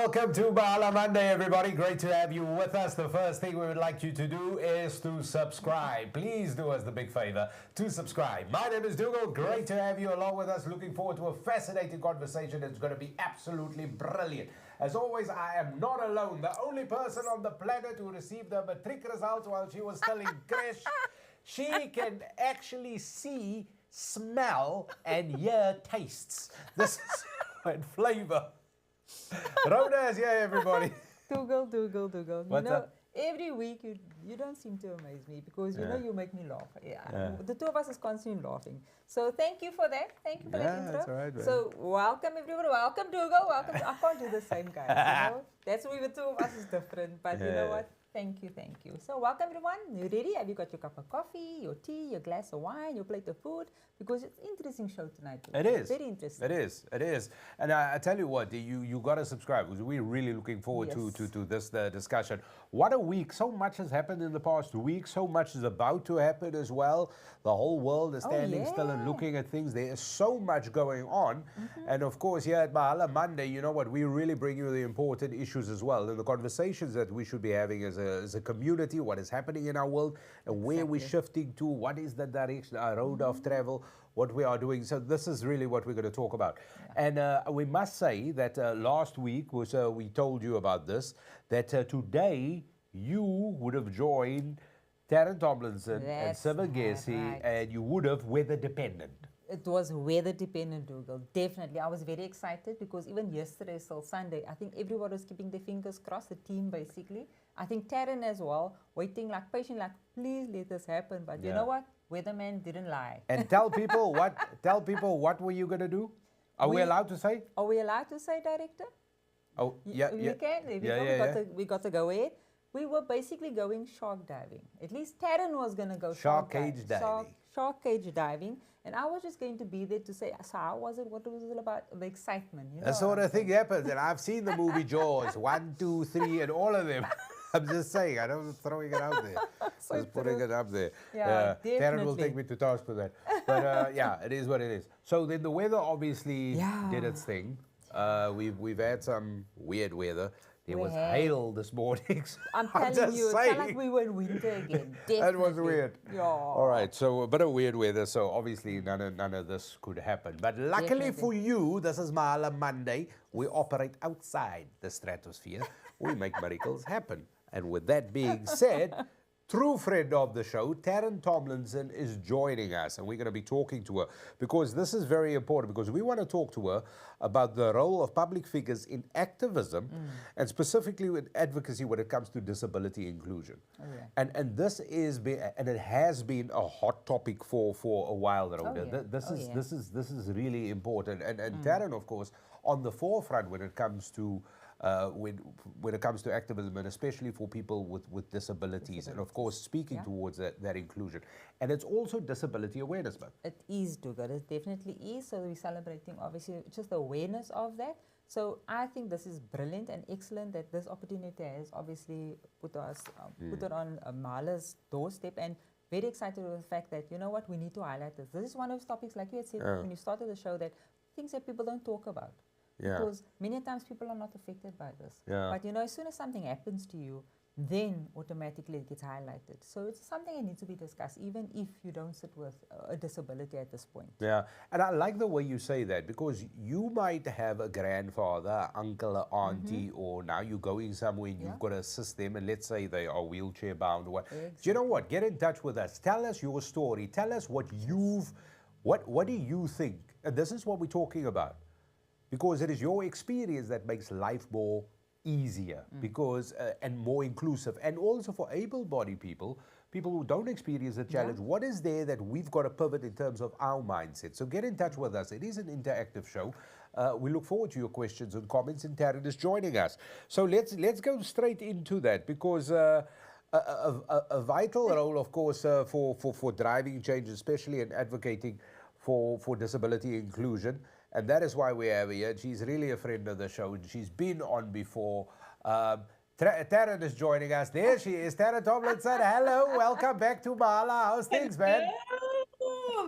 Welcome to Mahala Monday, everybody. Great to have you with us. The first thing we would like you to do is to subscribe. Please do us the big favor to subscribe. My name is Dugald. Great to have you along with us. Looking forward to a fascinating conversation. It's going to be absolutely brilliant. As always, I am not alone. The only person on the planet who received her matric results while she was still in creche. She can actually see, smell, and hear tastes. This is and flavor. Rhoda is here, everybody. Dugald. What's up? Every week you don't seem to amaze me because you know you make me laugh. The two of us is constantly laughing. So thank you for that. Thank you for that intro. That's all right, man. So welcome everybody. Welcome Dugald. Welcome. I can't do the same, guys. You know? That's why the two of us is different. But you know what? Thank you. So welcome everyone. You ready? Have you got your cup of coffee, your tea, your glass of wine, your plate of food? Because it's an interesting show tonight. It is. Very interesting. It is. And I tell you what, you got to subscribe because we're really looking forward to this discussion. What a week. So much has happened in the past week. So much is about to happen as well. The whole world is standing still and looking at things. There is so much going on. And of course, here at Mahala Monday, you know what, we really bring you the important issues as well. And the conversations that we should be having as a community, what is happening in our world, and where we're shifting to, what is the direction, our road of travel, what we are doing. So this is really what we're going to talk about. And we must say that last week was we told you about this, that today you would have joined Tarryn Tomlinson and Simon Gessie, and you would have weather dependent. It was weather dependent, Dugald. Definitely. I was very excited because even yesterday till Sunday, I think everyone was keeping their fingers crossed, the team basically. I think Tarryn as well, waiting like patient, like please let this happen. But you know what? Weatherman didn't lie. And tell people what were you gonna do? Are we allowed to say? Are we allowed to say, director? Oh, yeah. We can. We got to go ahead. We were basically going shark diving. At least Tarryn was going to go shark cage diving. Shark cage diving. And I was just going to be there to say, so how was it? What was it about? The excitement. You know, that sort of thing happens. And I've seen the movie Jaws, 1, 2, 3, and all of them. I'm just saying, I don't throwing it out there. Just putting it up there. Yeah, Tarryn will take me to task for that. But yeah, it is what it is. So then the weather obviously did its thing. We've had some weird weather. There was hail this morning. So I'm telling you, it's like we were in winter again. Definitely. That was weird. Yeah. All right, so a bit of weird weather, so obviously none of this could happen. But luckily for you, this is Mahala Monday. We operate outside the stratosphere. We make miracles happen. And with that being said, true friend of the show, Tarryn Tomlinson, is joining us, and we're going to be talking to her because this is very important because we want to talk to her about the role of public figures in activism and specifically with advocacy when it comes to disability inclusion. And this is and it has been a hot topic for a while, Rhoda. This is really important. And Tarryn, of course, on the forefront when it comes to when it comes to activism, and especially for people with disabilities, and of course speaking towards that inclusion. And it's also Disability Awareness Month. It is, Dugald. It definitely is. So we're celebrating, obviously, just the awareness of that. So I think this is brilliant and excellent that this opportunity has obviously put it on Mahala's doorstep, and very excited with the fact that, you know what, we need to highlight this. This is one of those topics, like you had said when you started the show, that things that people don't talk about. Because many times people are not affected by this. But you know, as soon as something happens to you, then automatically it gets highlighted. So it's something that needs to be discussed, even if you don't sit with a disability at this point. Yeah, and I like the way you say that because you might have a grandfather, uncle, or auntie, or now you're going somewhere and you've got to assist them, and let's say they are wheelchair bound. Do you know what? Get in touch with us. Tell us your story. Tell us what what do you think? And this is what we're talking about. Because it is your experience that makes life more easier because and more inclusive. And also for able-bodied people who don't experience the challenge, what is there that we've got to pivot in terms of our mindset? So get in touch with us. It is an interactive show. We look forward to your questions and comments, and Tarryn is joining us. So let's go straight into that because a vital role, of course, for driving change, especially in advocating for disability inclusion. And that is why we have her here. She's really a friend of the show, and she's been on before. Tarryn is joining us. There she is, Tarryn Tomlinson. Hello, welcome back to Mahala. How's things, man?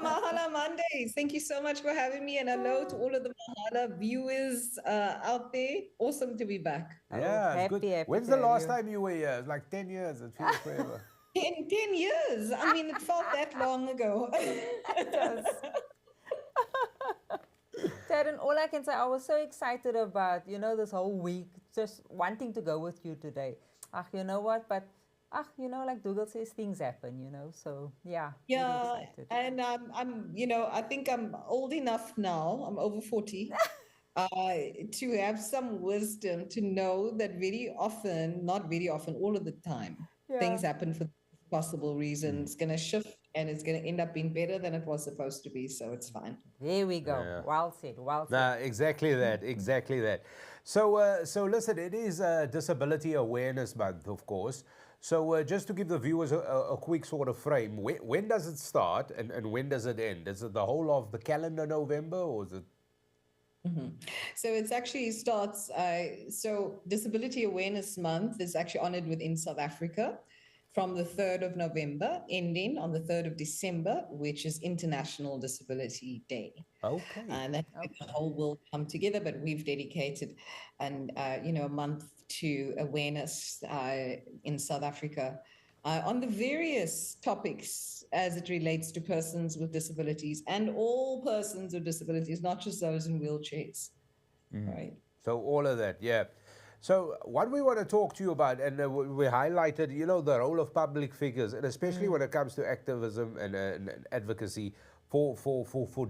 Mahala Mondays. Thank you so much for having me. And hello to all of the Mahala viewers out there. Awesome to be back. Yeah, it's good. Happy When's to the have last you. time you were here? It's like 10 years. It feels forever. 10 years. I mean, it felt that long ago. It does. Tarryn, all I can say, I was so excited about, this whole week, just wanting to go with you today. You know what? But, like Dougal says, things happen, So, yeah, really Yeah, excited. and I think I'm old enough now. I'm over 40. To have some wisdom to know that very often, not very often, all of the time, things Yeah. happen for possible reasons. It's going to shift and it's going to end up being better than it was supposed to be. So it's fine. There we go. Yeah. Well said. Well said. Nah, exactly that. Exactly that. So listen, it is Disability Awareness Month, of course. So just to give the viewers a quick sort of frame, when does it start and when does it end? Is it the whole of the calendar November or is it? So it's actually starts. So Disability Awareness Month is actually honored within South Africa from the 3rd of November, ending on the 3rd of December, which is International Disability Day. Okay. And that's where the whole world come together, but we've dedicated a month to awareness in South Africa on the various topics as it relates to persons with disabilities and all persons with disabilities, not just those in wheelchairs. Right. So all of that, yeah. So what we want to talk to you about, and we highlighted, the role of public figures, and especially when it comes to activism and advocacy for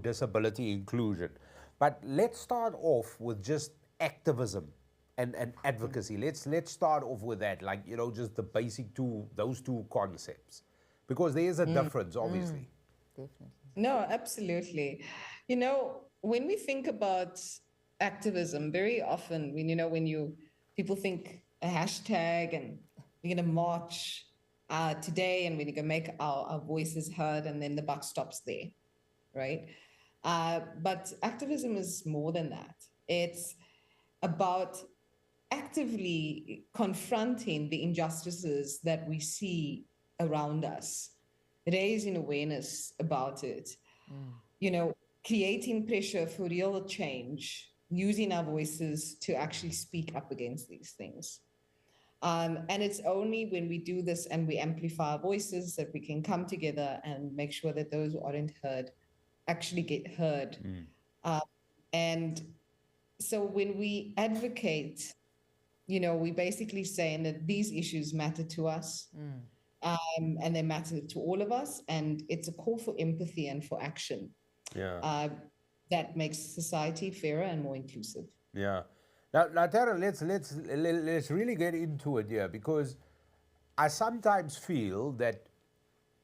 disability inclusion. But let's start off with just activism and advocacy. Let's start off with that, like, just the basic those two concepts, because there is a difference, obviously. Definitely. No, absolutely. When we think about activism, very often, when people think a hashtag and we're going to march today and we're going to make our voices heard, and then the buck stops there, right? But activism is more than that. It's about actively confronting the injustices that we see around us, raising awareness about it, creating pressure for real change, using our voices to actually speak up against these things. And it's only when we do this and we amplify our voices that we can come together and make sure that those who aren't heard actually get heard. And so when we advocate, we basically saying that these issues matter to us, and they matter to all of us, and it's a call for empathy and for action. Yeah. That makes society fairer and more inclusive. Yeah. Now, Tara, let's really get into it here, because I sometimes feel that,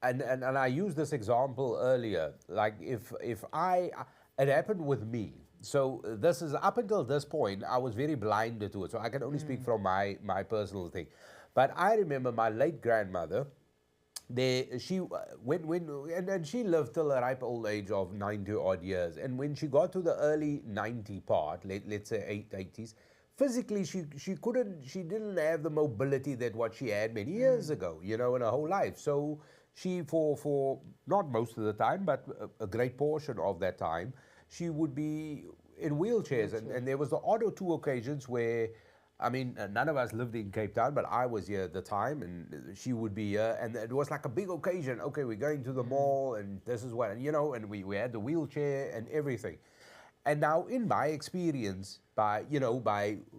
and I used this example earlier, like if it happened with me. So this is, up until this point, I was very blinded to it. So I can only speak from my personal thing. But I remember my late grandmother. She and she lived till a ripe old age of 90 odd years. And when she got to the early 90 part, let's say 80s, physically she didn't have the mobility that what she had many years ago, in her whole life. So she, for not most of the time, but a great portion of that time, she would be in wheelchairs. And there was the odd or two occasions where, I mean, none of us lived in Cape Town, but I was here at the time, and she would be here, and it was like a big occasion. Okay, we're going to the mall, and this is what, and we had the wheelchair and everything. And now, in my experience, by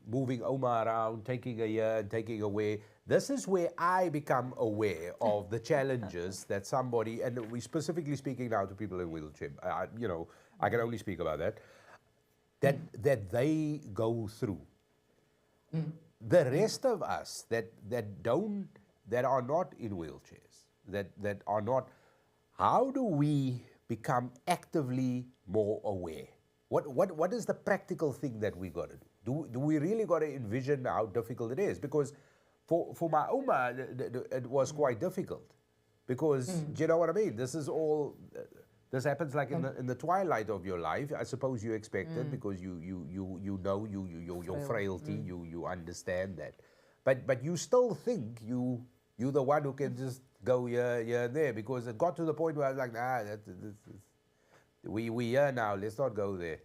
moving Oma around, taking her here and taking her away, this is where I become aware of the challenges that somebody, and we specifically speaking now to people in wheelchair, I can only speak about that they go through. The rest of us that are not in wheelchairs, that are not, how do we become actively more aware? What is the practical thing that we got to do? Do we really got to envision how difficult it is? Because for my Oma, it was quite difficult, because do you know what I mean? This is all. This happens like in the twilight of your life. I suppose you expect it, because you know your frailty. You understand that, but you still think you're the one who can just go here and there, because it got to the point where I was like, nah, We are now. Let's not go there.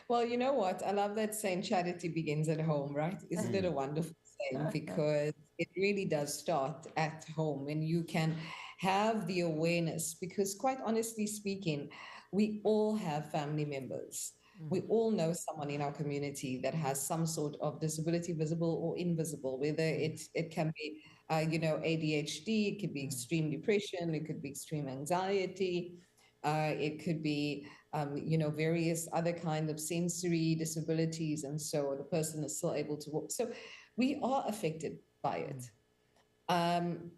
Well, you know what? I love that saying charity begins at home, right? Isn't it a wonderful saying? Because it really does start at home and you can have the awareness. Because, quite honestly speaking, we all have family members. We all know someone in our community that has some sort of disability, visible or invisible, whether it can be, ADHD, it could be extreme depression, it could be extreme anxiety, it could be various other kind of sensory disabilities, and so the person is still able to walk. So we are affected by it. And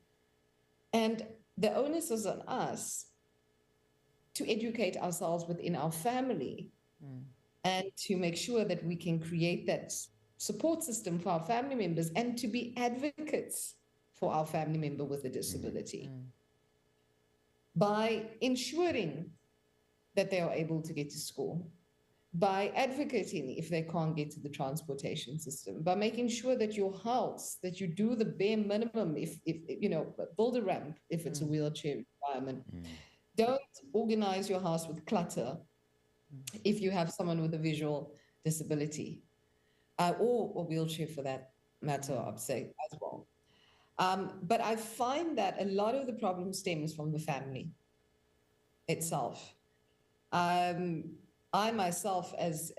the onus is on us to educate ourselves within our family and to make sure that we can create that support system for our family members and to be advocates for our family member with a disability by ensuring that they are able to get to school, by advocating if they can't get to the transportation system, by making sure that your house, that you do the bare minimum, if build a ramp if it's a wheelchair requirement. Don't organize your house with clutter if you have someone with a visual disability, or a wheelchair for that matter, I'd say as well. But I find that a lot of the problem stems from the family itself. I myself, as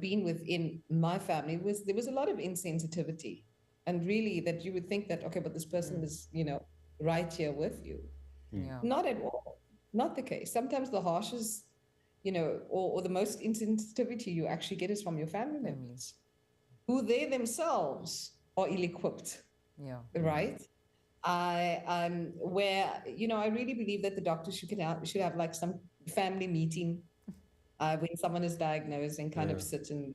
being within my family, there was a lot of insensitivity, and really that you would think that, okay, but this person is right here with you. Yeah. Not at all. Not the case. Sometimes the harshest, or the most insensitivity you actually get is from your family members, who they themselves are ill-equipped. Yeah. Right? Where I really believe that the doctor should have like some family meeting when someone is diagnosed and kind of sit and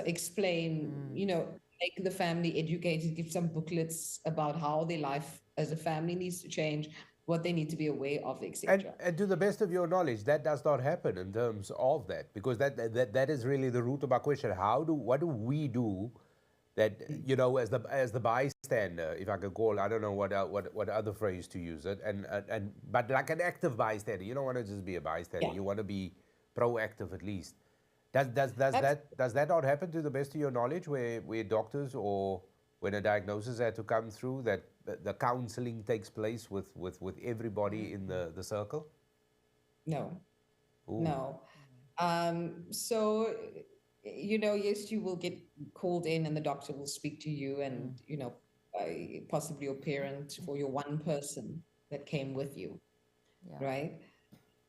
explain, make the family educated, give some booklets about how their life as a family needs to change, what they need to be aware of, etc. And to the best of your knowledge, that does not happen in terms of that, because that is really the root of our question. What do we do that, as the bystander, if I could call, I don't know what other phrase to use it, and but like an active bystander, you don't want to just be a bystander. Yeah. You want to be proactive at least. Does that not happen to the best of your knowledge, where doctors, or when a diagnosis had to come through, that the counseling takes place with everybody in the circle? No. Ooh. No. So, yes, you will get called in and the doctor will speak to you and, possibly your parent or your one person that came with you, right?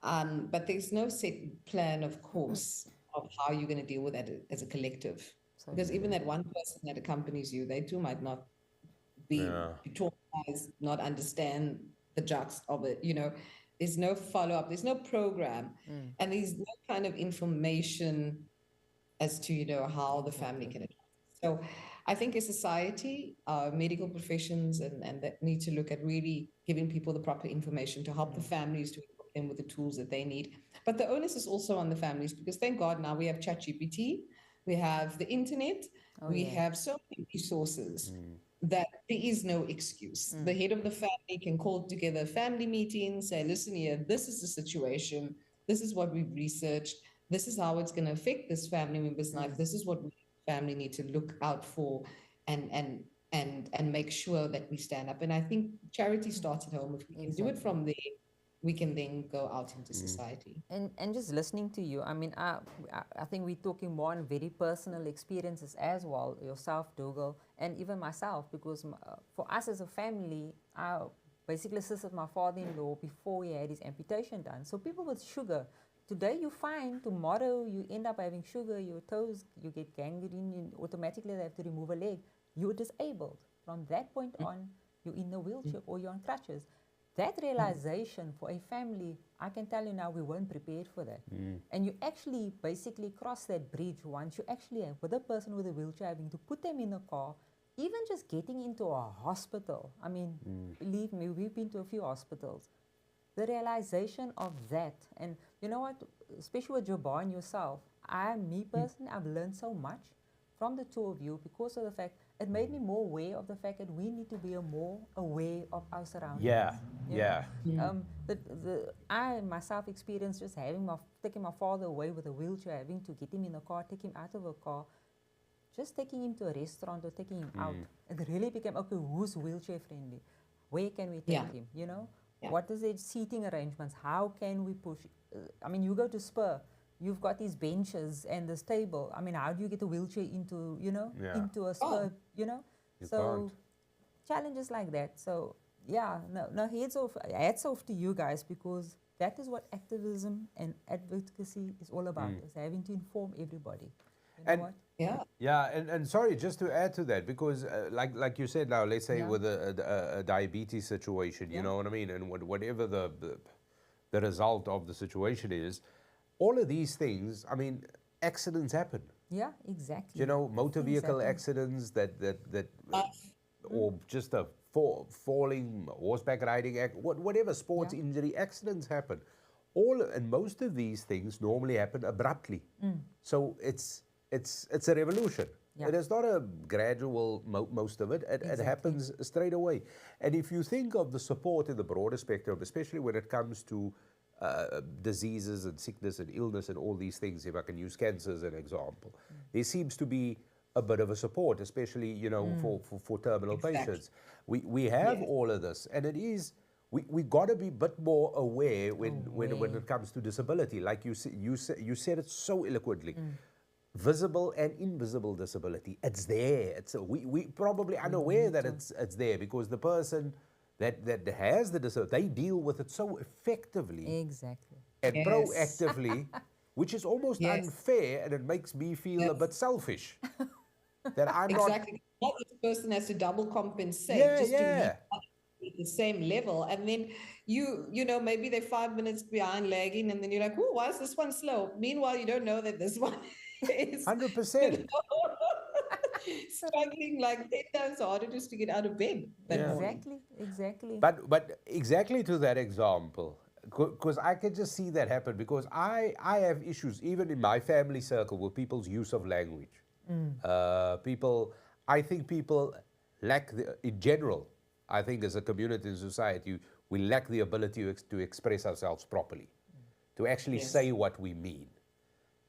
But there's no set plan, of course, of how you're going to deal with that as a collective. Because even that one person that accompanies you, they too might not be traumatized, not understand the juxt of it. There's no follow-up, there's no program, and there's no kind of information as to, how the family can adjust. So I think as society, medical professions and that need to look at really giving people the proper information to help the families to equip them with the tools that they need. But the onus is also on the families, because thank God now we have ChatGPT, we have the internet, we have so many resources that there is no excuse. The head of the family can call together a family meeting, say, listen here, this is the situation, this is what we've researched, this is how it's going to affect this family member's life, this is what we family need to look out for, and make sure that we stand up. And I think charity starts at home. If we can do it from there, we can then go out into society. And just listening to you, I mean, I think we're talking more on very personal experiences as well, yourself, Dugald, and even myself, because for us as a family, I basically assisted my father-in-law before he had his amputation done. So people with sugar, today you fine, tomorrow you end up having sugar, your toes, you get gangrene, you automatically they have to remove a leg. You're disabled. From that point on, you're in a wheelchair or you're on crutches. That realization for a family, I can tell you now, we weren't prepared for that. And you actually basically cross that bridge once you actually have with a person with a wheelchair, having to put them in a car, even just getting into a hospital. I mean, believe me, we've been to a few hospitals. The realization of that, and you know what, especially with Jabbar and yourself, me personally, I've learned so much from the two of you because of the fact it made me more aware of the fact that we need to be more aware of our surroundings. Yeah, you yeah. know? I myself experienced just taking my father away with a wheelchair, having to get him in a car, take him out of a car, just taking him to a restaurant or taking him out. It really became, okay, who's wheelchair friendly? Where can we take him, you know? Yeah. What is the seating arrangements? How can we push? I mean, you go to Spur, you've got these benches and this table. I mean, how do you get a wheelchair into, you know, into a Spur, you know? You so can't. challenges like that. So yeah, no, hats off to you guys, because that is what activism and advocacy is all about, is having to inform everybody. You know And- what? Yeah. Yeah, and sorry, just to add to that, because like you said now, let's say Yeah. with a diabetes situation, you Yeah. know what I mean, and whatever the result of the situation is, all of these things, I mean, accidents happen. Yeah, exactly. You know, motor Things vehicle happen. accidents or just a falling, horseback riding, whatever sports injury, accidents happen. And most of these things normally happen abruptly. So it's a revolution. Yeah. It is not a gradual, most of it. It happens straight away. And if you think of the support in the broader spectrum, especially when it comes to diseases and sickness and illness and all these things, if I can use cancer as an example, there seems to be a bit of a support, especially, you know, for terminal patients. We have all of this, and it is, we got to be a bit more aware when it comes to disability. Like you said it so eloquently. Visible and invisible disability, it's there. We probably unaware that it's there, because the person that has the disability, they deal with it so effectively Exactly. and Yes. proactively, which is almost Yes. unfair, and it makes me feel a bit selfish that I'm Exactly. Not this person has to double compensate Yeah, just to yeah. meet at the same level. And then you know, maybe they're 5 minutes behind lagging, and then you're like, oh, why is this one slow? Meanwhile, you don't know that this one is 100%. struggling like 10 times harder just to get out of bed that morning. Exactly. But exactly to that example, because I can just see that happen, because I have issues even in my family circle with people's use of language. I think people lack in general, I think as a community and society, we lack the ability to express ourselves properly, to actually say what we mean.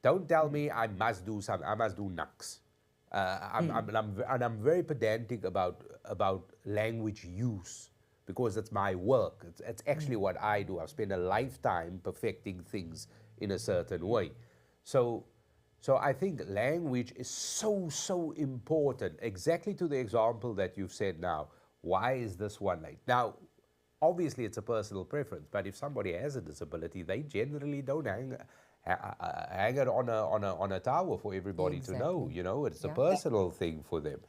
Don't tell me I must do nux. I'm very pedantic about language use, because it's my work. It's actually what I do. I've spent a lifetime perfecting things in a certain way. So I think language is so important, exactly to the example that you've said now. Why is this one late? Now, obviously it's a personal preference, but if somebody has a disability, they generally don't hang it on a tower for everybody to know. You know, it's a personal thing for them.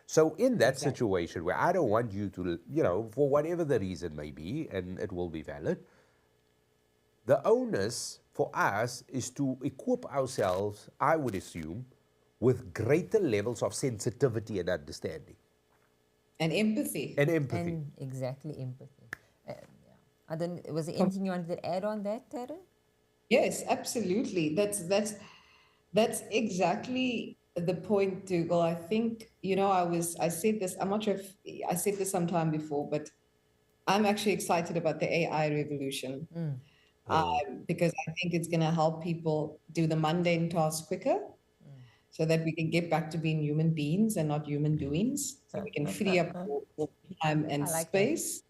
So in that situation where I don't want you to, you know, for whatever the reason may be, and it will be valid, the onus for us is to equip ourselves, I would assume, with greater levels of sensitivity and understanding. And empathy. And empathy. And exactly, empathy. Was there anything you wanted to add on that, Tarryn? Yes, absolutely. That's exactly the point, Dougal. I think, you know, I said this, I'm not sure if I said this sometime before, but I'm actually excited about the AI revolution because I think it's going to help people do the mundane tasks quicker so that we can get back to being human beings and not human doings. So we can free up more time and space.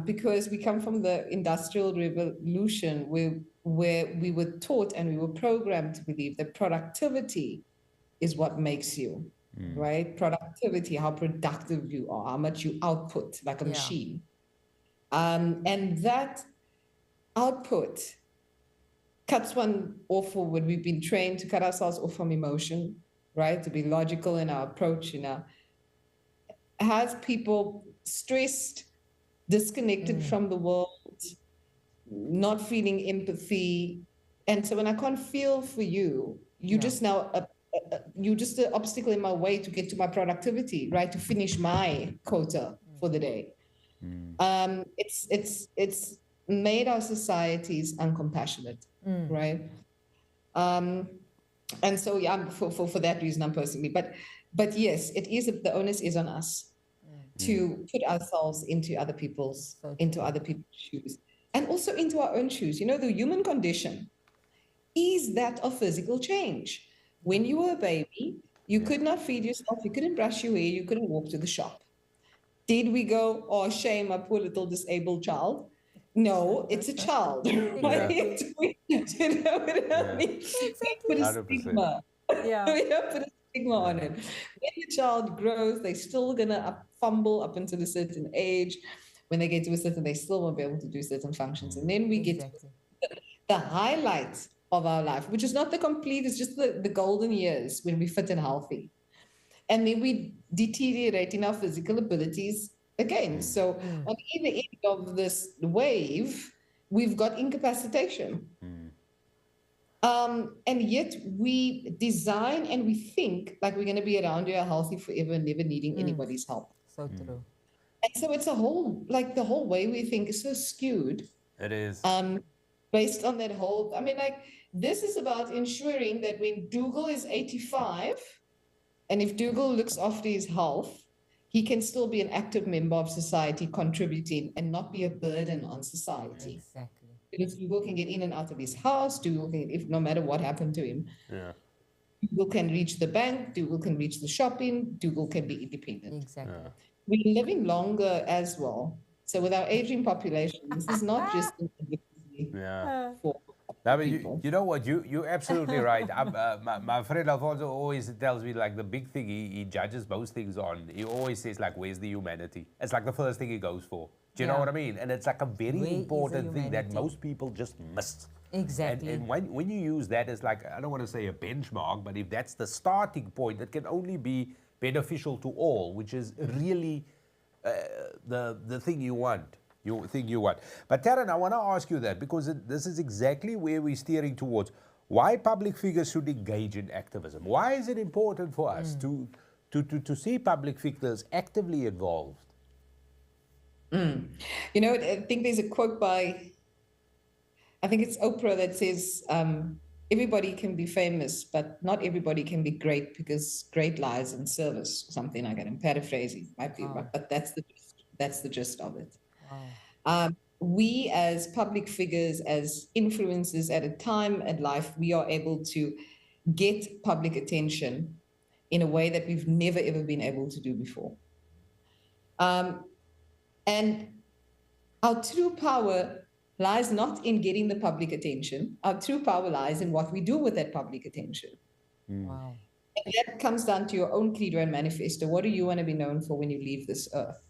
Because we come from the Industrial Revolution where we were taught and we were programmed to believe that productivity is what makes you, right? Productivity, how productive you are, how much you output like a machine. And that output cuts one off for what we've been trained to cut ourselves off from emotion, right? To be logical in our approach, has people stressed, disconnected from the world, not feeling empathy. And so when I can't feel for you, you just now, you're just an obstacle in my way to get to my productivity, right? To finish my quota for the day. It's made our societies uncompassionate, right? And so, for that reason, I'm personally, but But yes, it is, the onus is on us to put ourselves into other people's shoes, and also into our own shoes. You know, the human condition is that of physical change. When you were a baby, you could not feed yourself, you couldn't brush your hair, you couldn't walk to the shop. Did we go, oh, shame, a poor little disabled child? No, it's a child, right? You know what I mean? We put a 100%. stigma. Yeah. We don't put a stigma on it. When the child grows, they're still gonna fumble up until a certain age. When they get to a certain, they still won't be able to do certain functions. And then we get the highlight of our life, which is not the complete, it's just the golden years when we're fit and healthy. And then we deteriorate in our physical abilities again. So on either end of this wave, we've got incapacitation. And yet we design and we think like we're going to be around here healthy forever, never needing anybody's help. So true. And so it's a whole, like the whole way we think is so skewed. It is. Based on that whole, I mean, like this is about ensuring that when Dougal is 85, and if Dougal looks after his health, he can still be an active member of society, contributing and not be a burden on society. Exactly. Because Dougal can get in and out of his house, Dougal can, if no matter what happened to him, Dougal can reach the bank, Dougal can reach the shopping, Dougal can be independent. Exactly. We're living longer as well. So with our aging population, this is not just for No, but you know what? You're absolutely right. My friend Alfonso always tells me like the big thing he judges most things on. He always says like, "Where's the humanity?" It's like the first thing he goes for. Do you know what I mean? And it's like a very important thing that most people just miss. Exactly. And when you use that as like, I don't want to say a benchmark, but if that's the starting point, it can only be beneficial to all, which is really the thing you want. But Tarryn, I want to ask you that because this is exactly where we're steering towards. Why public figures should engage in activism? Why is it important for us to see public figures actively involved? You know, I think there's a quote by, I think it's Oprah that says, everybody can be famous, but not everybody can be great because great lies in service, something like that. I'm paraphrasing, might be, but that's the gist of it. We as public figures, as influencers at a time in life, we are able to get public attention in a way that we've never, ever been able to do before. And our true power lies not in getting the public attention. Our true power lies in what we do with that public attention. Wow. And that comes down to your own credo and manifesto. What do you want to be known for when you leave this earth?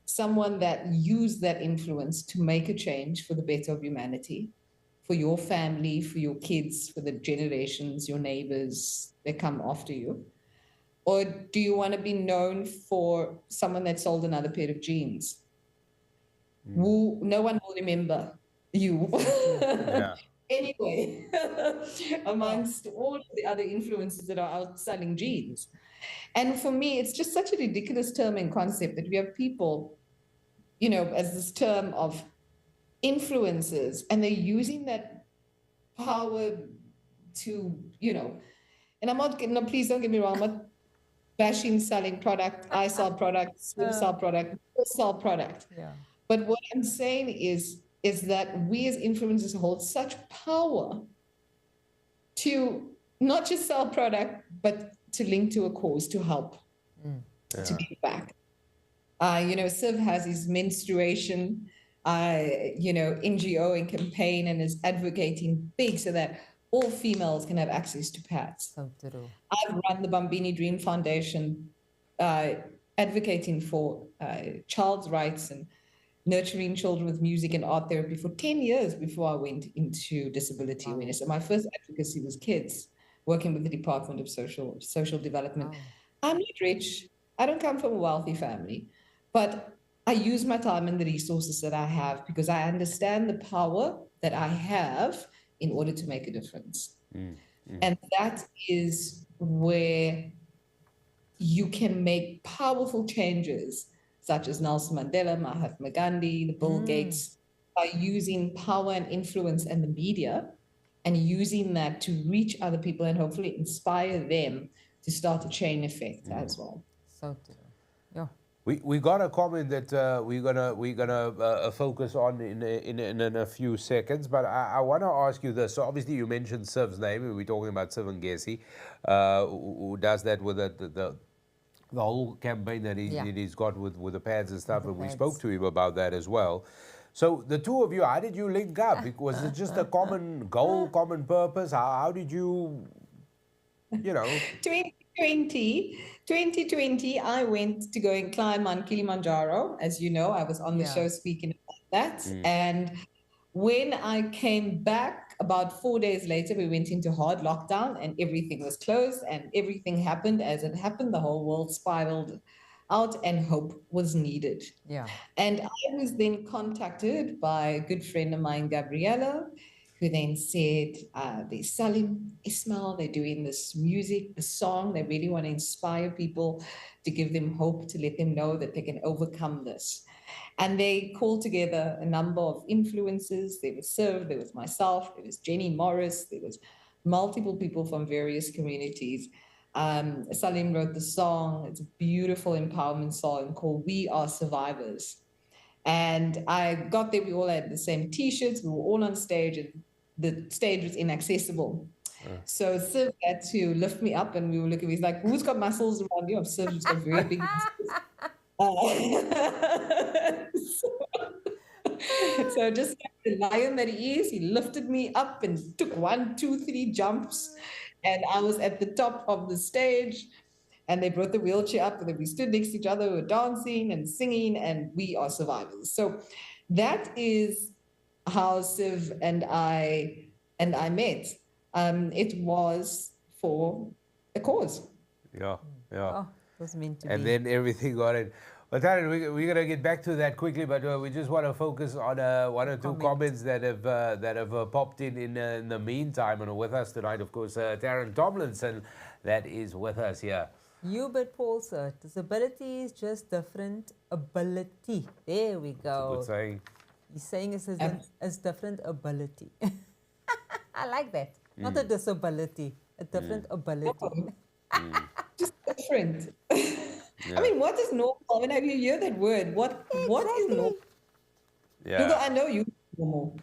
Someone that used that influence to make a change for the better of humanity, for your family, for your kids, for the generations, your neighbors that come after you? Or do you want to be known for someone that sold another pair of jeans? Who no one will remember you. Anyway, amongst all of the other influences that are out selling jeans. And for me, it's just such a ridiculous term and concept that we have people, you know, as this term of influencers, and they're using that power to, you know, and I'm not, no, please don't get me wrong, I'm not bashing selling product, I sell product, sell product, sell product. Yeah. But what I'm saying is that we as influencers hold such power to not just sell product, but to link to a cause, to help, to give back. You know, Siv has his menstruation, you know, NGO and campaign, and is advocating big so that all females can have access to pads. So true. I've run the Bambini Dream Foundation, advocating for child's rights and nurturing children with music and art therapy for 10 years before I went into disability awareness. So my first advocacy was kids, working with the Department of Social Development. I'm not rich. I don't come from a wealthy family, but I use my time and the resources that I have because I understand the power that I have in order to make a difference. And that is where you can make powerful changes, such as Nelson Mandela, Mahatma Gandhi, the Bill Gates, by using power and influence and the media and using that to reach other people and hopefully inspire them to start a chain effect as well. So true. Yeah. We got a comment that we're gonna focus on in a few seconds, but I want to ask you this. So obviously you mentioned Siv's name, and we're talking about Siv Ngesi, who does that with the whole campaign that he's got with the pads and stuff, and we spoke to him about that as well. So the two of you, how did you link up? Was it just a common goal, common purpose? How did you, you know? 2020, I went to go and climb on Kilimanjaro. As you know, I was on the show speaking about that. And when I came back, about 4 days later, we went into hard lockdown and everything was closed and everything happened as it happened. The whole world spiraled out and hope was needed. Yeah. And I was then contacted by a good friend of mine, Gabriella, who then said, they Salim, Ismail, they're doing this music, the song. They really want to inspire people, to give them hope, to let them know that they can overcome this. And they called together a number of influencers. There was Siv, there was myself, there was Jenny Morris, there was multiple people from various communities. Salim wrote the song. It's a beautiful empowerment song called We Are Survivors. And I got there, we all had the same T-shirts, we were all on stage, and the stage was inaccessible. So Siv had to lift me up, and we were looking, he's like, who's got muscles around you? Siv's got very big muscles. So just like the lion that he is, he lifted me up and took 1, 2, 3 jumps, and I was at the top of the stage. And they brought the wheelchair up, and then we stood next to each other, we were dancing and singing, and we are survivors. So that is how Siv and I met. It was for a cause. Yeah. Oh, it was meant to be. And then everything got it. Well, Tarryn, we're going to get back to that quickly, but we just want to focus on one or two comments that have popped in the meantime. And with us tonight, of course, Tarryn Tomlinson, that is with us here. Hubert Paul, sir. Disability is just different ability. There we go. Good saying. He's saying it's different ability. I like that. Not a disability, a different ability. Just different. I mean, what is normal? I mean, have you heard that word? What is normal? Yeah. I know you normal.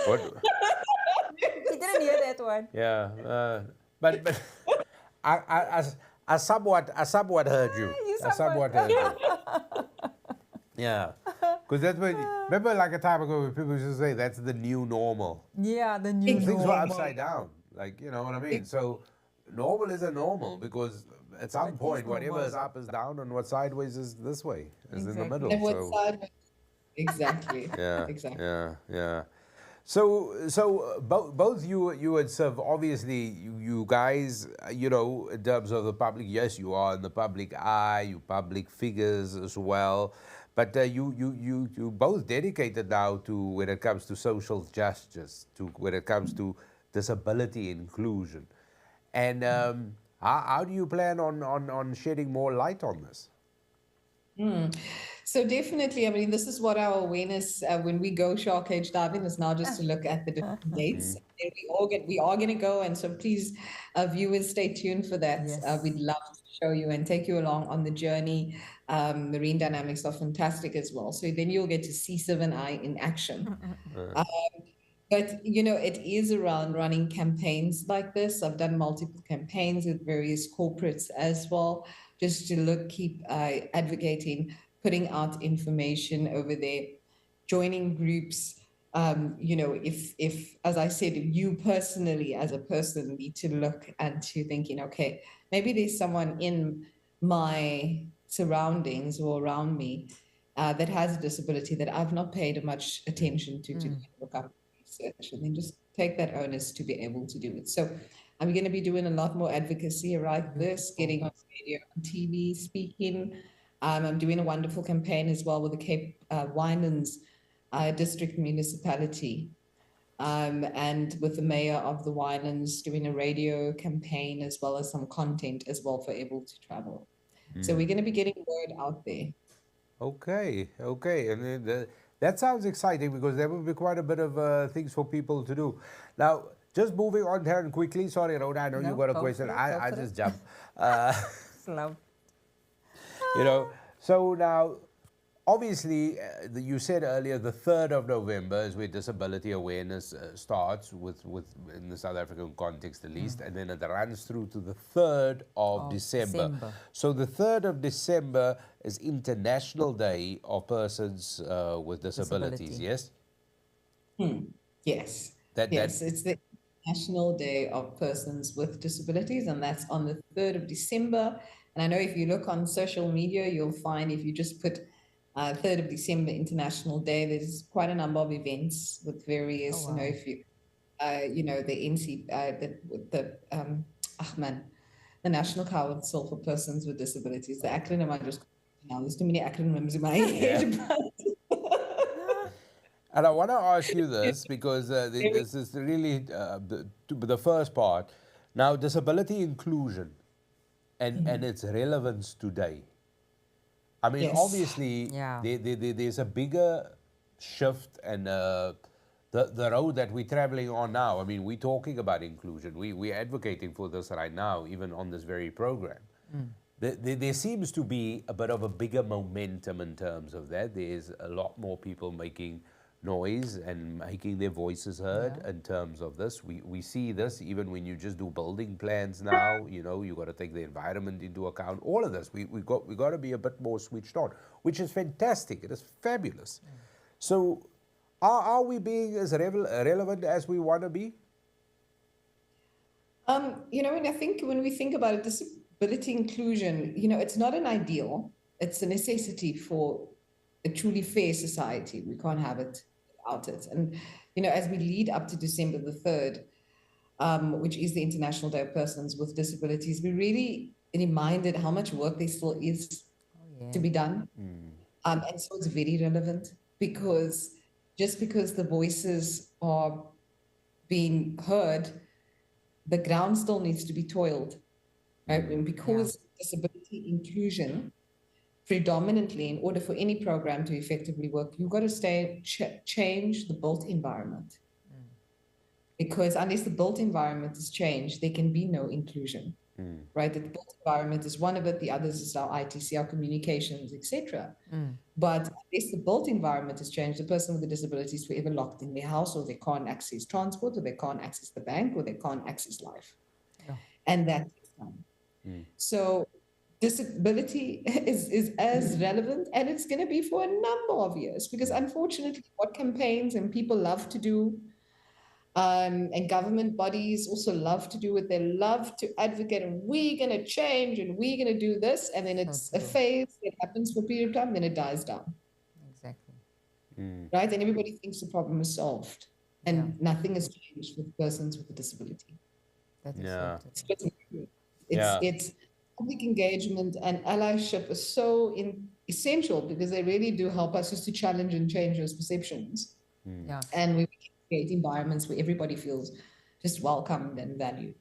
What? He didn't hear that one. Yeah. But I somewhat heard you. I somewhat heard you. Yeah. Because that's what, remember like a time ago when people used to say that's the new normal. Yeah, the new normal. Things were upside down. Like, you know what I mean? So normal is a normal, because at some point, whatever is up is down, and what's sideways is this way, is in the middle. And what's sideways. Exactly. Yeah. Exactly. Yeah. So both you and Siv, obviously you guys, you know, in terms of the public, yes, you are in the public eye, you public figures as well, but you both dedicated now to when it comes to social justice, to when it comes to disability inclusion, and how do you plan on shedding more light on this? So definitely, I mean, this is what our awareness when we go shark cage diving is now, just to look at the different dates. And we are going to go, and so please, viewers, stay tuned for that. Yes. We'd love to show you and take you along on the journey. Marine dynamics are fantastic as well. So then you'll get to see Siv and I in action. But, you know, it is around running campaigns like this. I've done multiple campaigns with various corporates as well, just to keep advocating, putting out information over there, joining groups. You know, if, as I said, you personally, as a person, need to look and to thinking, okay, maybe there's someone in my surroundings or around me that has a disability that I've not paid much attention to look up research, and then just take that onus to be able to do it. So I'm going to be doing a lot more advocacy around this, getting on radio, on TV, speaking. I'm doing a wonderful campaign as well with the Cape Winelands District Municipality, and with the mayor of the Winelands, doing a radio campaign as well as some content as well for Able to Travel. So we're going to be getting word out there. Okay, and that sounds exciting, because there will be quite a bit of things for people to do. Now, Just moving on, Tarryn, quickly. Sorry, Rhoda, I know you No, got a go question. for it, I go for just it. jump. Slow. You know, so now, obviously, you said earlier the 3rd of November is where disability awareness starts, with in the South African context at least, and then it runs through to the 3rd of Of December. December. So the 3rd of December is International Day of Persons with Disabilities, Disability. yes? Yes. That Yes, it's the National Day of Persons with Disabilities, and that's on the 3rd of December. And I know if you look on social media, you'll find if you just put 3rd of December International Day, there's quite a number of events with various, Oh, wow. if you, the NC, man, the National Council for Persons with Disabilities. The acronym I just now, there's too many acronyms in my head. And I want to ask you this because this is really the first part. Now, disability inclusion and its relevance today. I mean, Yes. obviously, Yeah. there's a bigger shift, and the road that we're traveling on now. I mean, we're talking about inclusion. We're advocating for this right now, even on this very program. There seems to be a bit of a bigger momentum in terms of that. There's a lot more people making noise and making their voices heard Yeah. in terms of this. We see this even when you just do building plans now. You know, you got to take the environment into account. All of this, we got to be a bit more switched on, which is fantastic. It is fabulous. So, are we being as relevant as we want to be? And I think when we think about it, disability inclusion, it's not an ideal, it's a necessity for a truly fair society. We can't have it without it. And, as we lead up to December the 3rd, which is the International Day of Persons with Disabilities, we're really reminded how much work there still is Oh, yeah. to be done. And so it's very relevant because just because the voices are being heard, the ground still needs to be toiled, right? And because disability inclusion, predominantly, in order for any program to effectively work, you've got to change the built environment. Because unless the built environment is changed, there can be no inclusion, right? The built environment is one of it. The others is our ITC, our communications, etc. But unless the built environment is changed, the person with a disability is forever locked in their house, or they can't access transport, or they can't access the bank, or they can't access life. Yeah. And that takes time. So disability is as relevant, and it's going to be for a number of years, because unfortunately what campaigns and people love to do, and government bodies also love to do it, they love to advocate, and we're going to change and we're going to do this, and then it's a phase that happens for a period of time, then it dies down. Exactly. Right? And everybody thinks the problem is solved, and nothing has changed with persons with a disability. That is Yeah. It's public engagement and allyship is so essential, because they really do help us just to challenge and change those perceptions. Yeah. And we create environments where everybody feels just welcomed and valued.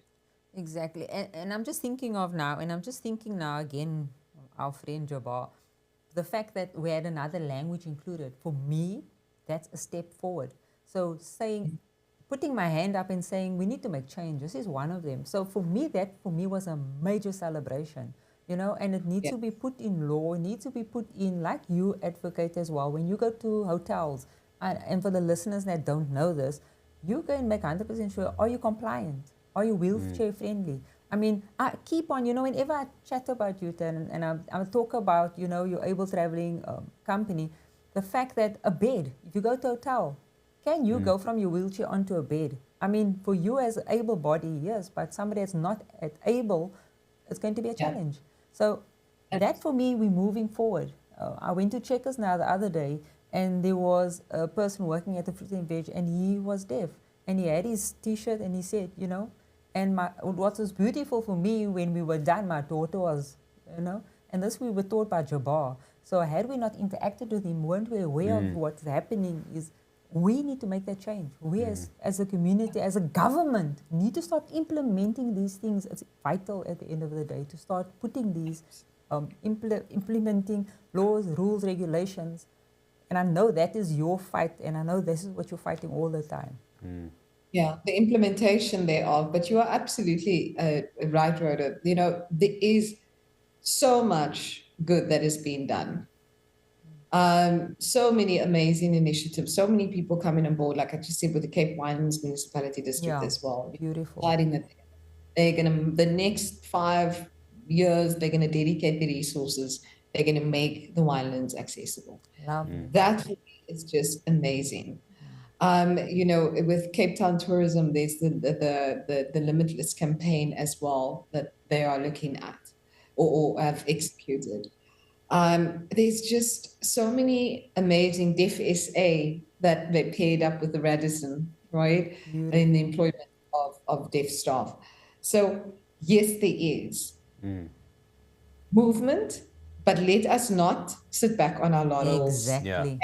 Exactly. And I'm just thinking now again, our friend Jabbar, the fact that we had another language included, for me, that's a step forward. So putting my hand up and saying, we need to make change, this is one of them. So for me, was a major celebration, and it needs to be put in law, it needs to be put in, like you advocate as well. When you go to hotels, and for the listeners that don't know this, you go and make 100% sure, are you compliant? Are you wheelchair friendly? I mean, I keep on, whenever I chat about you, and I talk about, your able traveling company, the fact that a bed, if you go to a hotel, can you go from your wheelchair onto a bed? I mean, for you as able body, yes, but somebody that's not able, it's going to be a challenge. So that for me, we're moving forward. I went to Checkers now the other day, and there was a person working at the fruit and veg, and he was deaf, and he had his T-shirt, and he said, and what was beautiful for me when we were done, my daughter was, and this we were taught by Jabbar. So had we not interacted with him, weren't we aware of what's happening, is we need to make that change. We as a community, as a government, need to start implementing these things. It's vital at the end of the day to start putting these, implementing laws, rules, regulations. And I know that is your fight, and I know this is what you're fighting all the time. Yeah, the implementation thereof. But you are absolutely right, Rhoda. You know, there is so much good that is being done. So many amazing initiatives, so many people coming on board, like I just said with the Cape Winelands Municipality District Yeah, as well. beautiful. Deciding that they're going to, the next 5 years, they're going to dedicate the resources, they're going to make the winelands accessible. Lovely. That is just amazing. You know, with Cape Town tourism, there's the Limitless campaign as well that they are looking at or have executed. There's just so many amazing Deaf SA that they paired up with the Radisson, right? Beautiful. In the employment of deaf staff. So, yes, there is movement, but let us not sit back on our laurels. Exactly.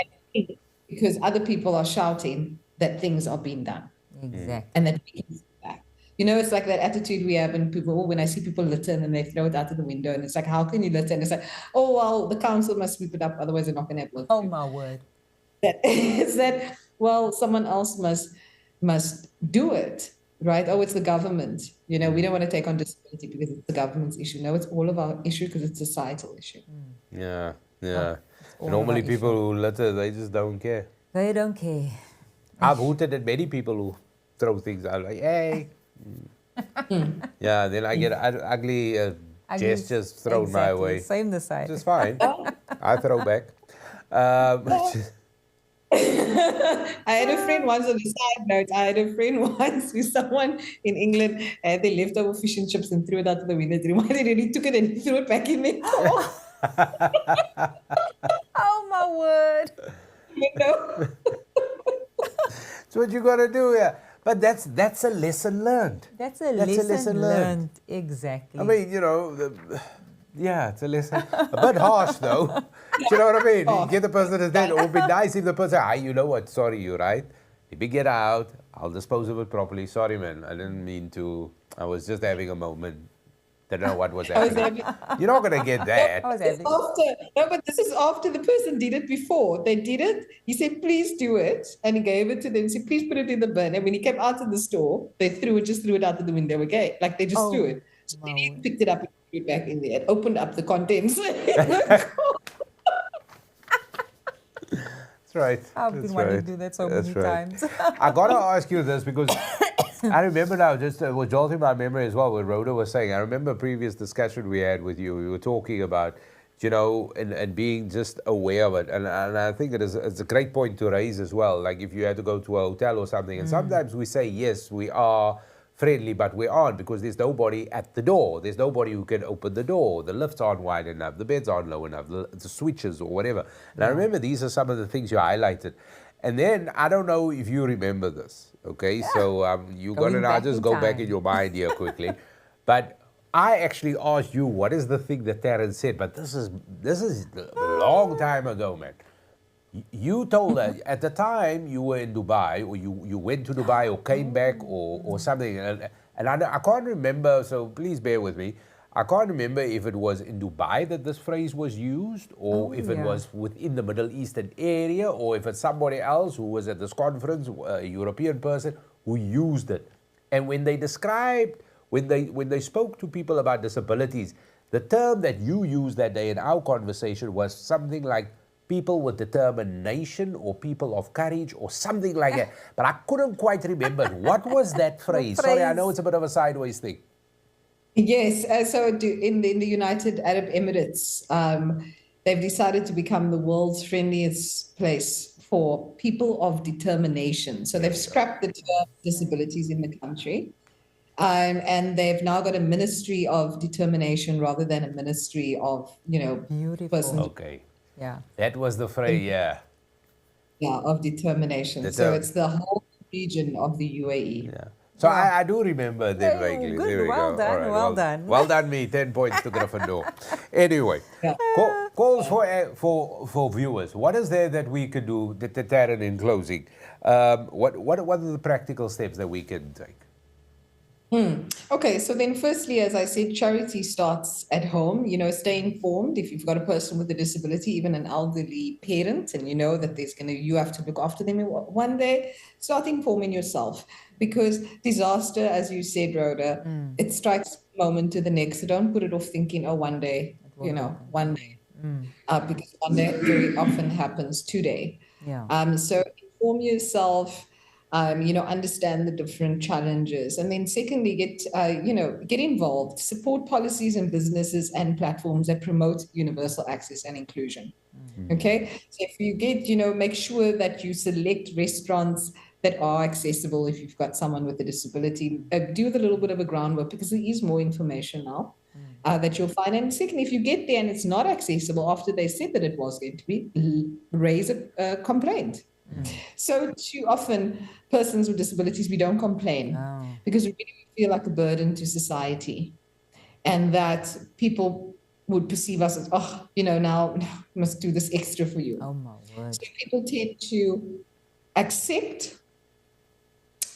Because other people are shouting that things are being done. Exactly. And that we can sit back. You know, it's like that attitude we have when people, when I see people litter and they throw it out of the window, and it's like, how can you litter? And it's like, oh, well, the council must sweep it up, otherwise they're not going to have work. Oh, my word. That is that, well, someone else must do it, right? Oh, it's the government. You know, we don't want to take on disability because it's the government's issue. No, it's all of our issue because it's a societal issue. Yeah, yeah. All Normally about people issue. who litter, they just don't care. They don't care. I've hooted at many people who throw things out like, hey. Yeah, then I get ugly Ugly- gestures thrown my exactly. way. Same the side. Which is fine. I throw back. I had a friend once on a side note. I had a friend once with someone in England and they leftover fish and chips and threw it out of the window. Reminded him, he took it and he threw it back in the Oh, my word. window. That's what you gotta do, yeah. But that's a lesson learned. That's a lesson learned. Exactly. I mean, you know, yeah, it's a lesson. A bit harsh though. Do you know what I mean? You get the person that's dead. It would be nice if the person, hey, you know what? Sorry, you're right. Let me get out. I'll dispose of it properly. Sorry, man. I didn't mean to. I was just having a moment. Don't know what was happening. You're not gonna get that. I was happy. No, but this is after the person did it before. They did it. He said, please do it. And he gave it to them. He said, please put it in the bin. And when he came out of the store, they just threw it out of the window again. Like they just threw it. So then he picked it up and threw it back in there and opened up the contents. That's right. I've That's been wanting right. to do that so That's many right. times. I gotta ask you this because I remember now, just was jolting my memory as well, what Rhoda was saying. I remember a previous discussion we had with you. We were talking about, you know, and being just aware of it. And I think it's a great point to raise as well. Like if you had to go to a hotel or something, and sometimes we say, yes, we are friendly, but we aren't because there's nobody at the door. There's nobody who can open the door. The lifts aren't wide enough. The beds aren't low enough. The switches or whatever. And I remember these are some of the things you highlighted. And then I don't know if you remember this. Okay, so you're gonna now just go back in your mind here quickly. But I actually asked you, what is the thing that Tarryn said? But this is a long time ago, man. You told us at the time you were in Dubai, or you went to Dubai, or came back, or something. And I can't remember. So please bear with me. I can't remember if it was in Dubai that this phrase was used, or if it was within the Middle Eastern area, or if it's somebody else who was at this conference, a European person who used it. And when they described, when they spoke to people about disabilities, the term that you used that day in our conversation was something like people with determination or people of courage or something like that. But I couldn't quite remember. What was that phrase? Sorry, I know it's a bit of a sideways thing. Yes, so in the United Arab Emirates, they've decided to become the world's friendliest place for people of determination. So they've scrapped the term disabilities in the country, and they've now got a ministry of determination rather than a ministry of, you know, Beautiful. Okay. Yeah. That was the phrase, yeah. Yeah, of determination. So it's the whole region of the UAE. Yeah. So I do remember that vaguely. Good. There we Well go. done. All right, Well done. Well done me. 10 points to Gryffindor. Anyway, calls for viewers. What is there that we could do, Tarryn, in closing? What are the practical steps that we can take? Okay, so then firstly, as I said, charity starts at home. Stay informed. If you've got a person with a disability, even an elderly parent, and you know that you have to look after them one day, start informing yourself. Because disaster, as you said, Rhoda, it strikes moment to the next. So don't put it off thinking, oh, one day, It will happen. one day. Because one day very often happens today. Yeah. So inform yourself, understand the different challenges, and then secondly, get involved, support policies and businesses and platforms that promote universal access and inclusion. Okay, so if you make sure that you select restaurants that are accessible. If you've got someone with a disability, do the little bit of a groundwork because there is more information now. That you'll find. And secondly, if you get there and it's not accessible after they said that it was going to be, raise a complaint. So too often, persons with disabilities, we don't complain because we really feel like a burden to society, and that people would perceive us as, now we must do this extra for you. Oh my word. So people tend to accept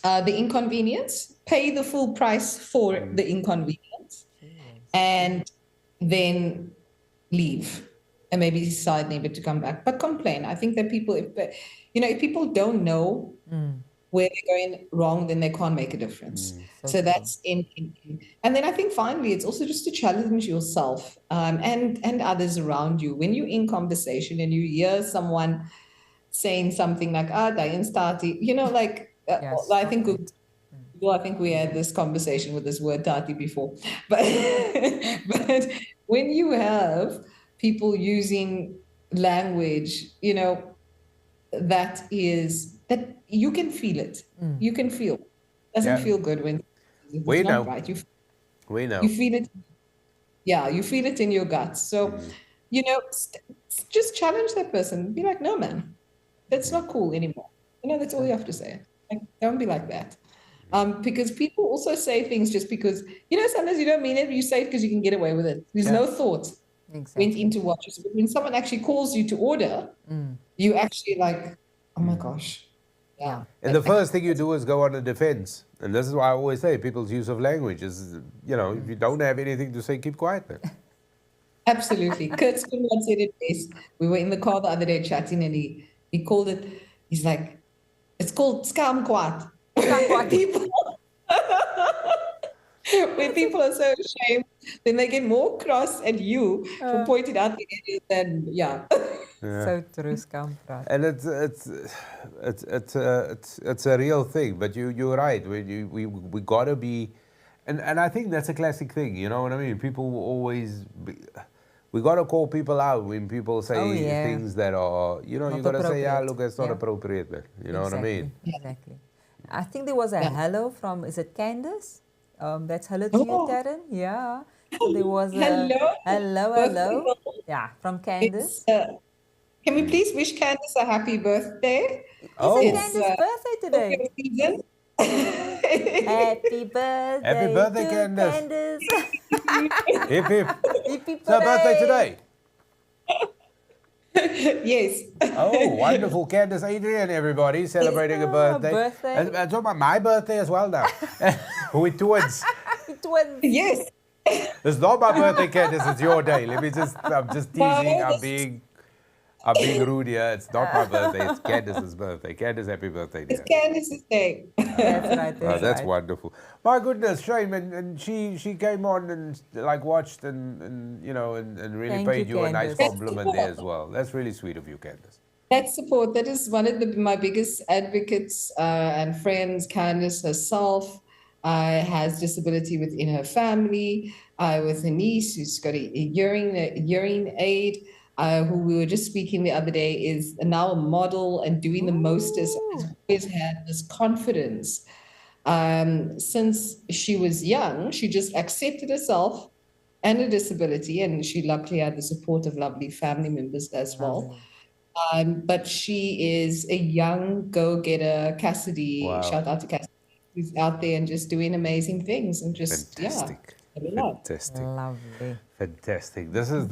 the inconvenience, pay the full price for the inconvenience, and then leave and maybe decide never to come back, but complain. I think that people, if people don't know where they're going wrong, then they can't make a difference. So that's and then I think finally, it's also just to challenge yourself and others around you. When you're in conversation and you hear someone saying something like, Tarryn Tati, Yes, I think I think we had this conversation with this word Tati before, but but when you have people using language, that you can feel it. You can feel. Doesn't feel good when we know. Right. We know. You feel it. Yeah, you feel it in your guts. So, just challenge that person. Be like, no, man, that's not cool anymore. That's all you have to say. Like, don't be like that. Because people also say things just because, sometimes you don't mean it, you say it because you can get away with it. There's no thought went into what you said. But when someone actually calls you to order, you actually like, oh my gosh. Yeah. And the first thing you do is go on a defense. And this is why I always say people's use of language is, if you don't have anything to say, keep quiet then. Absolutely. Kurt Schoenwald said it best. We were in the car the other day chatting and he called it, he's like, it's called skamkwat. People, when people are so ashamed, then they get more cross at you for pointing out the areas than So true, skampraat. And it's a real thing. But you're right. We gotta be, and I think that's a classic thing. You know what I mean? People will always we gotta call people out when people say things that are you gotta say look, it's not appropriate. Man. You know what I mean? Exactly. I think there was a hello from, is it Candace? That's hello to you, Tarryn. Yeah. So there was a hello. Yeah, from Candace. Can we please wish Candace a happy birthday? It's Candace's birthday today. Happy birthday. Happy birthday, to Candace. Hip hip. It's her birthday today. Yes. Oh, wonderful. Candace Adrian, everybody, celebrating a birthday. And it's my birthday as well now. We're twins. Twins. Yes. It's not my birthday, Candace. It's your day. I'm just teasing. I'm being rude here. It's not my birthday. It's Candace's birthday. Candace, happy birthday. It's Candace's day. That's right. That's wonderful. My goodness, shame. And she came on and watched and really paid you a nice compliment there as well. That's really sweet of you, Candace. That support, that is one of my biggest advocates and friends. Candace herself has disability within her family, with a niece who's got a hearing aid. Who we were just speaking the other day, is now a model and doing the most, has always had this confidence. Since she was young, she just accepted herself and a disability, and she luckily had the support of lovely family members as well. But she is a young go-getter, Cassidy, shout out to Cassidy, who's out there and just doing amazing things and just, Fantastic. Fantastic. Lovely. Fantastic. This is.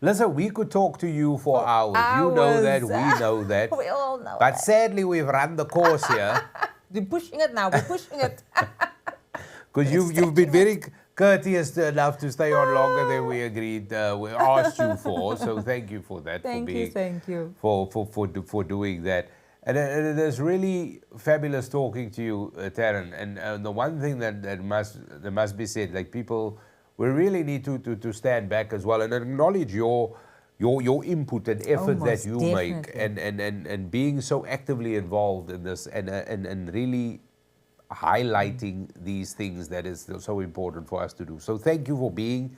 Listen, we could talk to you for hours. You know that. We know that. We all know. But sadly, we've run the course here. We're pushing it now. We're pushing it. because you've been very courteous enough to stay on longer than we agreed, we asked you for. So thank you for that. Thank you. For doing that. And it is really fabulous talking to you, Tarryn. And the one thing that must be said, like people, we really need to stand back as well and acknowledge your input and effort that you make, and being so actively involved in this, and really highlighting these things that is so important for us to do. So thank you for being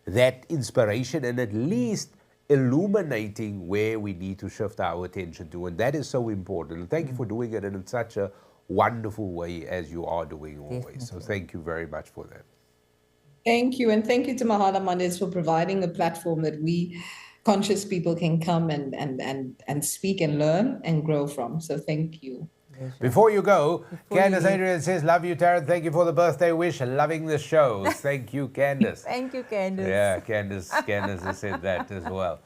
that inspiration and at least illuminating where we need to shift our attention to, and that is so important. And thank you for doing it in such a wonderful way as you are doing always. So thank you very much for that. Thank you, and thank you to Mahala Mondays for providing a platform that we conscious people can come and speak and learn and grow from. So thank you. Before you go, Candace Adrian says, love you, Tarryn. Thank you for the birthday wish. Loving the show. Thank you, Candace. Thank you, Candace. Yeah, Candace has said that as well.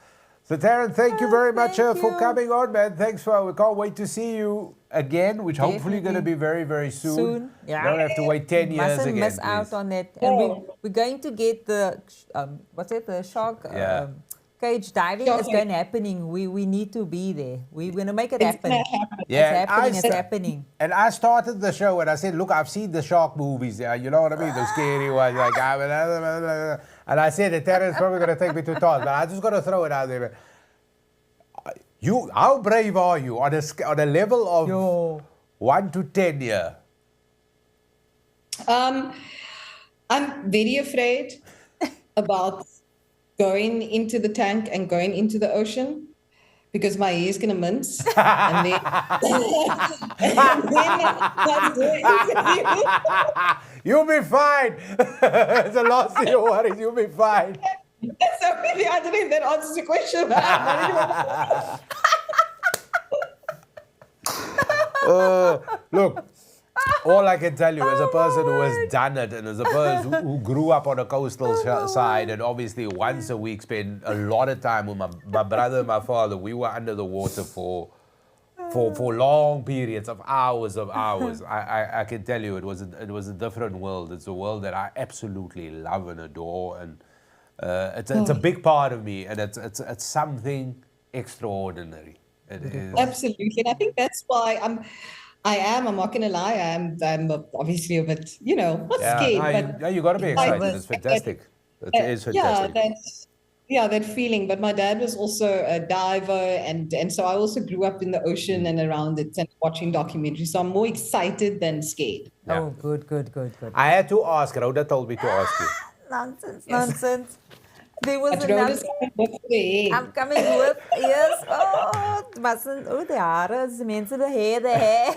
So, Tarryn, thank you very much for coming on, man. Thanks we can't wait to see you again, which hopefully going to be very, very soon. Yeah. Don't have to wait 10 years Mustn't again. Miss out on that. And we're going to get the, the shark cage diving. It's going happening. We need to be there. We're going to make it happen. Yeah, it's happening. And I started the show and I said, look, I've seen the shark movies. You know what I mean? The scary ones. Like, and I said, Tarryn's probably going to take me to task, but I just got to throw it out there. How brave are you on a level of 1 to 10 here? I'm very afraid about going into the tank and going into the ocean because my hair is going to mince. And then, you'll be fine. It's the last of your worries. You'll be fine. So maybe I don't know if that answers the question. Look, all I can tell you as a person who has done it and as a person who grew up on a coastal side and obviously once a week spent a lot of time with my brother and my father, we were under the water for long periods of hours. I can tell you it was a different world. It's a world that I absolutely love and adore, and it's a big part of me, and it's something extraordinary. It is. Absolutely, and I think that's why I'm not going to lie, I'm obviously a bit, not scared. No, you got to be excited. It's fantastic. It is fantastic. That feeling. But my dad was also a diver, and so I also grew up in the ocean and around it and watching documentaries. So I'm more excited than scared. Yeah. Oh, good. I had to ask. Rhoda told me to ask you. Nonsense. There was another. I'm coming with, yes. The hare, the mensen, the hair.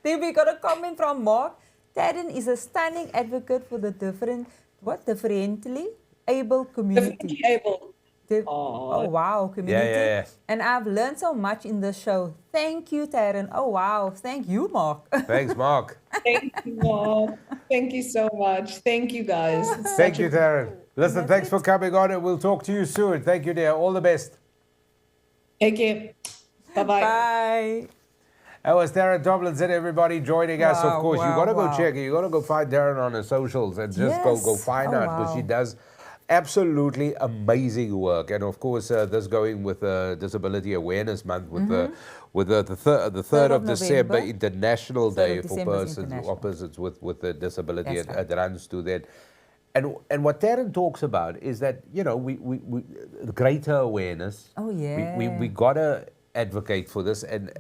Then we got a comment from Mark. Tarryn is a stunning advocate for the differentially able community. Oh, wow, community. Yeah. And I've learned so much in the show. Thank you, Tarryn. Oh, wow. Thank you, Mark. Thanks, Mark. Thank you, Mark. Thank you so much. Thank you, guys. Thank you, Tarryn. Listen, thanks for coming on, and we'll talk to you soon. Thank you, dear. All the best. Take care. Bye-bye. Bye. That was Tarryn Tomlinson, everybody joining us. Of course, you got to go check it. You got to go find Tarryn on her socials and just go find out, because she does absolutely amazing work. And of course, this going with Disability Awareness Month with the 3rd of December, International Day for persons with a disability. It runs to that. And what Tarryn talks about is that, we greater awareness. Oh, yeah. We got to advocate for this, and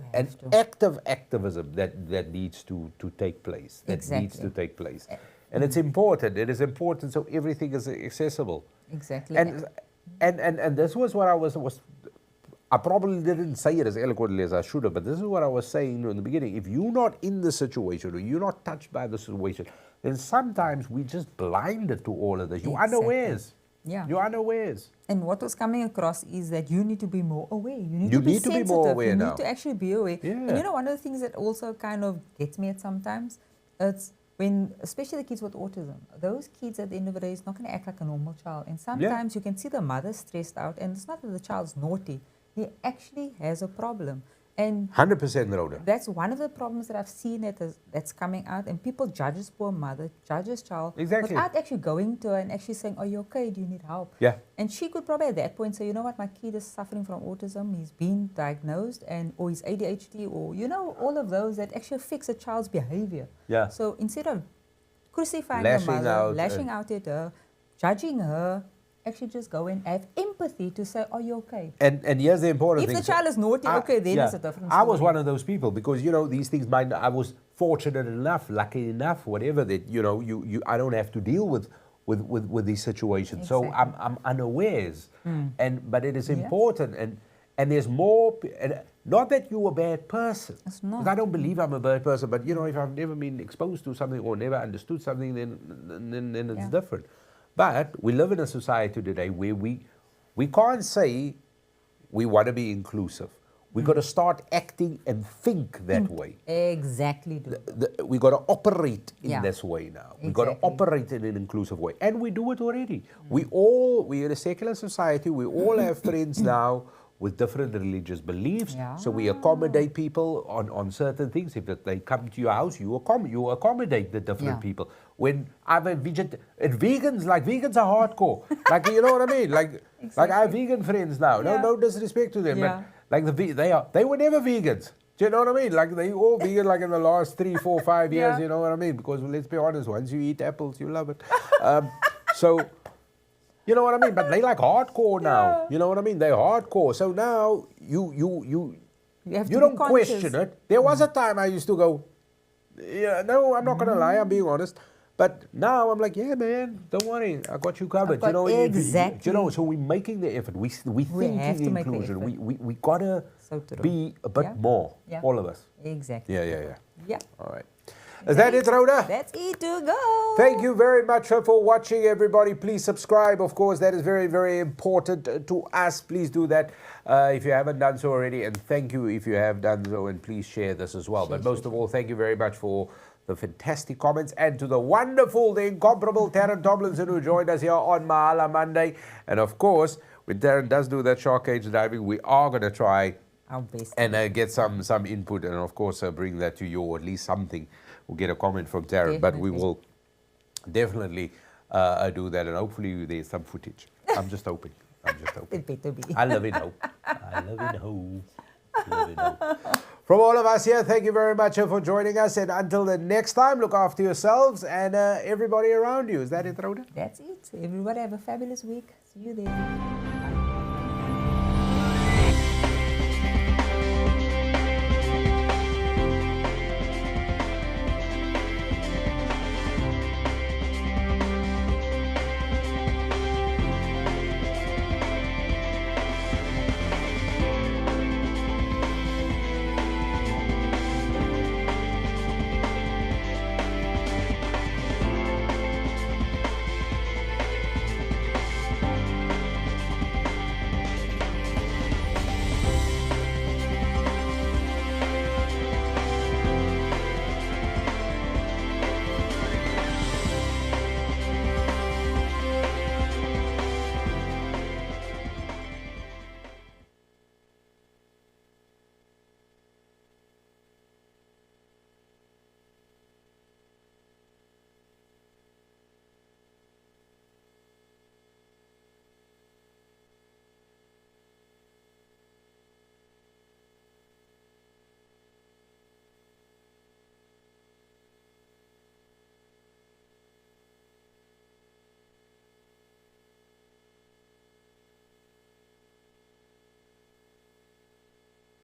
active activism that needs to take place. Needs to take place. And it's important. It is important so everything is accessible. Exactly. And this was what I probably didn't say it as eloquently as I should have, but this is what I was saying in the beginning. If you're not in the situation or you're not touched by the situation, then sometimes we just blinded to all of this. You're unawares. Yeah. You're unawares. And what was coming across is that you need to be more aware. You need to be more aware now. You need to actually be aware. Yeah. And one of the things that also kind of gets me at sometimes, it's when, especially the kids with autism, those kids at the end of the day is not going to act like a normal child. And sometimes you can see the mother stressed out, and it's not that the child's naughty. He actually has a problem. And 100% Rhoda. that's one of the problems that I've seen that's coming out, and people judge this poor mother, judge this child, Exactly. without actually going to her and actually saying, "Are you okay? Do you need help?" Yeah. And she could probably at that point say, "You know what, my kid is suffering from autism. He's been diagnosed, or he's ADHD, or all of those that actually affects a child's behavior." Yeah. So instead of crucifying Lashing the mother, out, lashing out at her, judging her, actually just go and have empathy to say, "Are you okay?" And here's the important If thing. the child is naughty, okay, then it's a different I was story. one of those people because, these things I was fortunate enough, lucky enough, whatever, that, I don't have to deal with these situations. So Exactly. I'm unawares. But it is Yeah. important, and there's more, and not that you're a bad person. It's 'Cause not. I don't believe I'm a bad person, but if I've never been exposed to something or never understood something, then it's Yeah. different. But we live in a society today where we can't say we want to be inclusive. We got to start acting and think that way. Exactly. We got to operate in Yeah. this way now. We got to Exactly. operate in an inclusive way, and we do it already. We're in a secular society. We all have friends now with different religious beliefs. Yeah. So we accommodate people on certain things. If they come to your house, you accommodate the different Yeah. people. When I'm a vegans are hardcore. You know what I mean? Like I have vegan friends now. Yeah. No disrespect to them, Yeah. but they were never vegans. Do you know what I mean? Like they all vegan in the last 3, 4, 5 years. Yeah. You know what I mean? Because let's be honest, once you eat apples, you love it. So. You know what I mean? But they like hardcore now. Yeah. You know what I mean? They're hardcore. So now you have to don't be question conscious. it. There was a time I used to go, yeah, no, I'm not gonna lie, I'm being honest. But now I'm like, yeah, man, don't worry, I got you covered. got- exactly. So we're making the effort. We thinking have to make the inclusion. effort. We gotta So true. be a bit Yeah. more, Yeah. all of us. Exactly. Yeah. Yeah. All right. Is that it, Rhoda? That's it to go. Thank you very much for watching, everybody. Please subscribe. Of course, that is very, very important to us. Please do that if you haven't done so already. And thank you if you have done so. And please share this as well. But most of all, thank you very much for the fantastic comments. And to the wonderful, the incomparable Tarryn Tomlinson, who joined us here on Mahala Monday. And of course, when Tarryn does do that shark cage diving, we are going to try Our best. and get some input. And of course, bring that to you, or at least something. We'll get a comment from Tarryn, but we will definitely do that, and hopefully there's some footage. I'm just hoping. It better be. I live in hope. From all of us here, thank you very much for joining us, and until the next time, look after yourselves and everybody around you. Is that it, Rhoda? That's it. Everybody have a fabulous week. See you then.